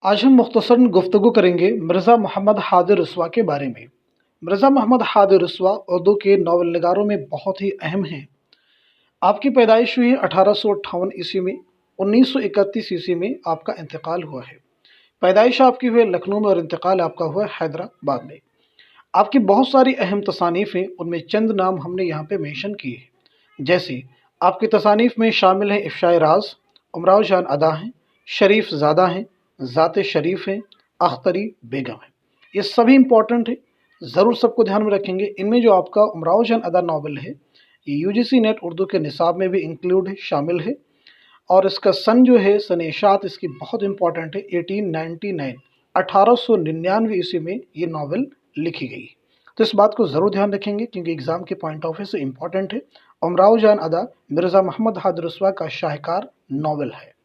आज हम मुख्तसरन गुफ्तगू करेंगे मिर्ज़ा मोहम्मद हादी रसवा के बारे में। मिर्ज़ा मोहम्मद हादी रसवा उर्दू के नावल निगारों में बहुत ही अहम हैं। आपकी पैदाइश हुई 1858 ईस्वी में। 1931 ईस्वी में आपका इंतकाल हुआ है। पैदाइश आपकी हुई लखनऊ में और इंतकाल आपका हुआ हैदराबाद में। आपकी बहुत सारी अहम तसानीफ़ हैं, उनमें चंद नाम हमने यहाँ पे मेंशन किए हैं। जैसे आपकी तसानीफ़ में शामिल हैं इफ़शाए राज, उमराव जान अदा हैं, शरीफ ज़ादा हैं, ज़ाते शरीफ हैं, अख्तरी बेगम है। ये सभी इंपॉर्टेंट है, ज़रूर सबको ध्यान में रखेंगे। इनमें जो आपका उमराव जान अदा नावल है, ये यूजीसी नेट उर्दू के निसाब में भी इंक्लूड है, शामिल है। और इसका सन जो है, सन इशात इसकी बहुत इंपॉर्टेंट है, 1899 1899 ईस्वी में ये नावल लिखी गई। तो इस बात को ज़रूर ध्यान रखेंगे क्योंकि एग्ज़ाम के पॉइंट ऑफ व्यू से इंपॉर्टेंट है। उमराव जान अदा मिर्ज़ा मोहम्मद हादी रसवा का शाहकार नावल है।